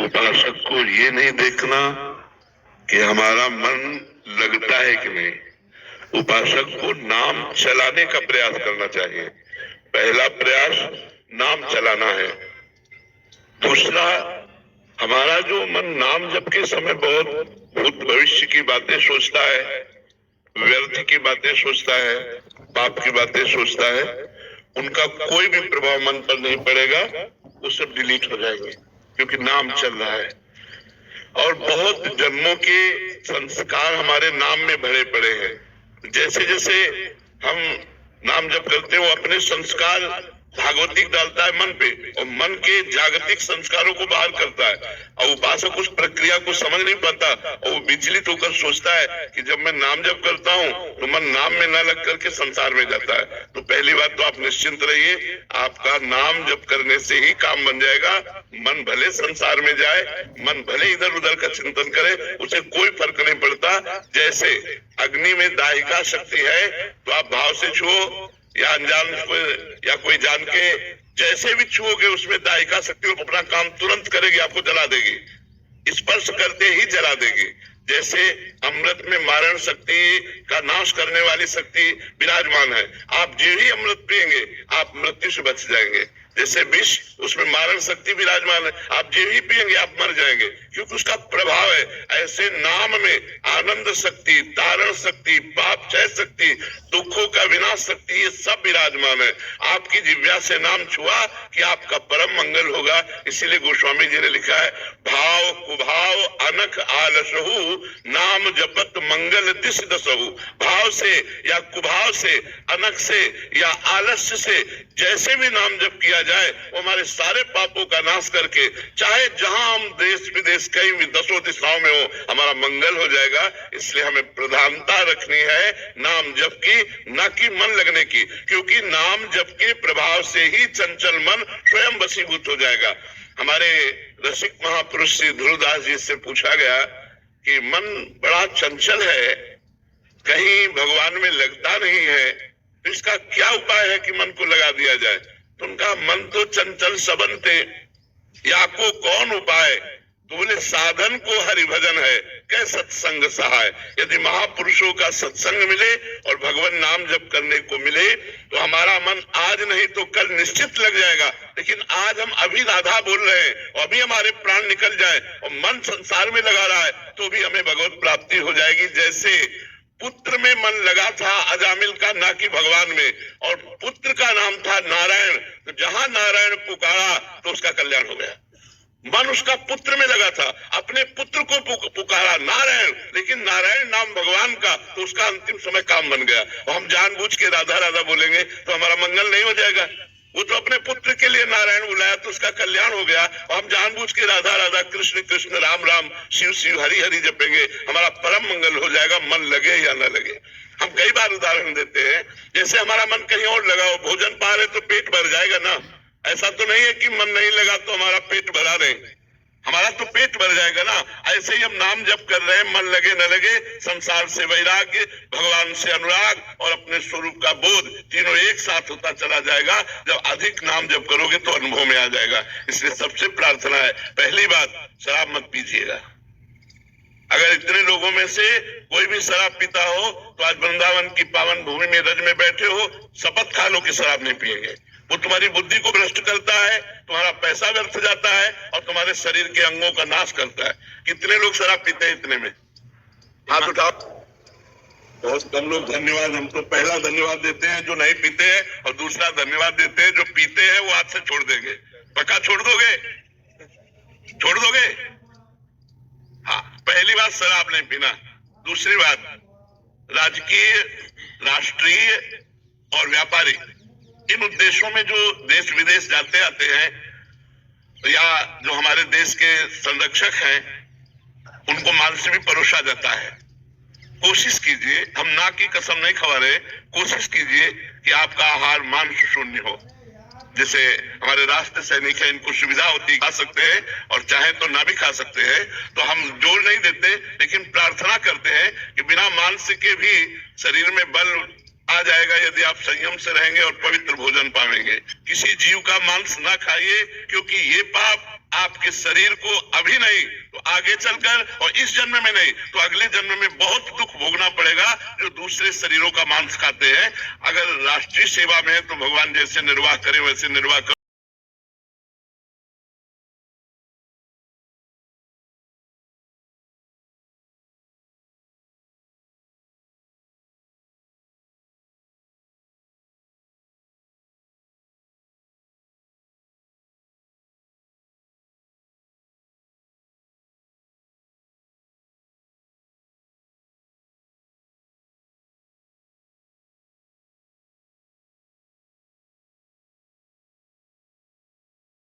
उपासक को ये नहीं देखना कि हमारा मन लगता है कि नहीं, उपासक को नाम चलाने का प्रयास करना चाहिए। पहला प्रयास नाम चलाना है। दूसरा, हमारा जो मन नाम जप के समय बहुत भूत भविष्य की बातें सोचता है, व्यर्थ की बातें सोचता है, पाप की बातें सोचता है, उनका कोई भी प्रभाव मन पर नहीं पड़ेगा, वो सब डिलीट हो जाएंगे, क्योंकि नाम चल रहा है। और बहुत जन्मों के संस्कार हमारे नाम में भरे पड़े हैं। जैसे जैसे हम नाम जप करते हैं, वो अपने संस्कार भागवतिक डालता है मन पे, और मन के जागतिक संस्कारों को बाहर करता है। और उपासक उस प्रक्रिया को समझ नहीं पाता, और वो विचलित होकर सोचता है कि जब मैं नाम जप करता हूँ तो मन नाम में न लग करके संसार में जाता है। तो पहली बात तो आप निश्चिंत रहिए, आपका नाम जप करने से ही काम बन जाएगा। मन भले संसार में जाए, मन भले इधर उधर का चिंतन करे, उसे कोई फर्क नहीं पड़ता। जैसे अग्नि में दाहिका शक्ति है, तो आप भाव से छुओ या अनजान या कोई जान के, जैसे भी छुओगे उसमें दाहिका शक्ति अपना काम तुरंत करेगी, आपको जला देगी, स्पर्श करते ही जला देगी। जैसे अमृत में मारण शक्ति का नाश करने वाली शक्ति विराजमान है, आप जो ही अमृत पिएंगे आप मृत्यु से बच जाएंगे। जैसे विष, उसमें मारण शक्ति विराजमान है, आप जो ही पिएंगे आप मर जाएंगे, क्योंकि उसका प्रभाव है। ऐसे नाम में आनंद शक्ति, तारण शक्ति, पाप क्षय शक्ति, दुखों का विनाश शक्ति, ये सब विराजमान है। आपकी जिह्वा से नाम छुआ कि आपका परम मंगल होगा। इसीलिए गोस्वामी जी ने लिखा है, भाव कुभाव अनख आलसहु नाम जपत मंगल दिस दसहु। भाव से या कुभाव से, अनख से या आलस्य से जैसे भी नाम जप किया जाए, वो हमारे सारे पापों का नाश करके, चाहे जहां हम देश विदेश कहीं भी दसों दिशाओं में हो, हमारा मंगल हो जाएगा। इसलिए हमें प्रधानता रखनी है नाम जप की, न कि मन लगने की, क्योंकि नाम जप के प्रभाव से ही चंचल मन स्वयं वशीभूत हो जाएगा। हमारे रसिक महापुरुष श्री ध्रुवदास जी से पूछा गया कि मन बड़ा चंचल है, कहीं भगवान में लगता नहीं है, तो इसका क्या उपाय है कि मन को लगा दिया जाए। तो उनका मन तो चंचल सबन थे, या को कौन उपाय, तो बोले साधन को हरिभजन है, कै सत्संग सहाय। यदि महापुरुषों का सत्संग मिले और भगवान नाम जप करने को मिले, तो हमारा मन आज नहीं तो कल निश्चित लग जाएगा। लेकिन आज हम अभी राधा बोल रहे हैं, और अभी हमारे प्राण निकल जाए और मन संसार में लगा रहा है, तो भी हमें भगवत प्राप्ति हो जाएगी। जैसे पुत्र में मन लगा था अजामिल का, ना कि भगवान में, और पुत्र का नाम था नारायण, तो जहां नारायण पुकारा तो उसका कल्याण हो गया। मन उसका पुत्र में लगा था, अपने पुत्र को पुकारा नारायण, लेकिन नारायण नाम भगवान का, तो उसका अंतिम समय काम बन गया। और हम जानबूझ के राधा राधा बोलेंगे तो हमारा मंगल नहीं हो जाएगा। वो तो अपने पुत्र के लिए नारायण बुलाया तो उसका कल्याण हो गया, और हम जानबूझ के राधा राधा, कृष्ण कृष्ण, राम राम, शिव शिव, हरि हरि जपेंगे, हमारा परम मंगल हो जाएगा, मन लगे या न लगे। हम कई बार उदाहरण देते हैं, जैसे हमारा मन कहीं और लगा हो, भोजन पा रहे तो पेट भर जाएगा ना, ऐसा तो नहीं है कि मन नहीं लगा तो हमारा पेट भरा नहीं, हमारा तो पेट भर जाएगा ना। ऐसे ही हम नाम जप कर रहे हैं, मन लगे न लगे, संसार से वैराग्य, भगवान से अनुराग और अपने स्वरूप का बोध, तीनों एक साथ होता चला जाएगा। जब अधिक नाम जप करोगे तो अनुभव में आ जाएगा। इसलिए सबसे प्रार्थना है, पहली बात, शराब मत पीजिएगा। अगर इतने लोगों में से कोई भी शराब पीता हो, तो आज वृंदावन की पावन भूमि में रज में बैठे हो, शपथ खा लो कि शराब नहीं पिएंगे। वो तुम्हारी बुद्धि को भ्रष्ट करता है, तुम्हारा पैसा व्यर्थ जाता है, और तुम्हारे शरीर के अंगों का नाश करता है। कितने लोग शराब पीते हैं इतने में? हाथ उठाओ। बहुत कम लोग। धन्यवाद। हम तो पहला धन्यवाद देते हैं जो नहीं पीते हैं, और दूसरा धन्यवाद देते हैं जो पीते हैं, वो आज से छोड़ देंगे। पक्का छोड़ दोगे? छोड़ दोगे? हाँ, पहली बात शराब नहीं पीना। दूसरी बात, राजकीय, राष्ट्रीय और व्यापारिक, इन उद्देश्यों में जो देश विदेश जाते आते हैं, या जो हमारे देश के संरक्षक हैं, उनको माल से भी परोसा जाता है। कोशिश कीजिए, हम ना की कसम नहीं खा रहे, कोशिश कीजिए कि आपका आहार मांस शून्य हो। जैसे हमारे राष्ट्र सैनिक है, इनको सुविधा होती, खा सकते हैं, और चाहे तो ना भी खा सकते हैं। तो हम जोर नहीं देते, लेकिन प्रार्थना करते हैं कि बिना मांस के भी शरीर में बल आ जाएगा यदि आप संयम से रहेंगे और पवित्र भोजन पाएंगे। किसी जीव का मांस ना खाइए, क्योंकि ये पाप आपके शरीर को अभी नहीं तो आगे चलकर, और इस जन्म में नहीं तो अगले जन्म में बहुत दुख भोगना पड़ेगा जो दूसरे शरीरों का मांस खाते हैं। अगर राष्ट्रीय सेवा में है तो भगवान जैसे निर्वाह करे वैसे निर्वाह कर।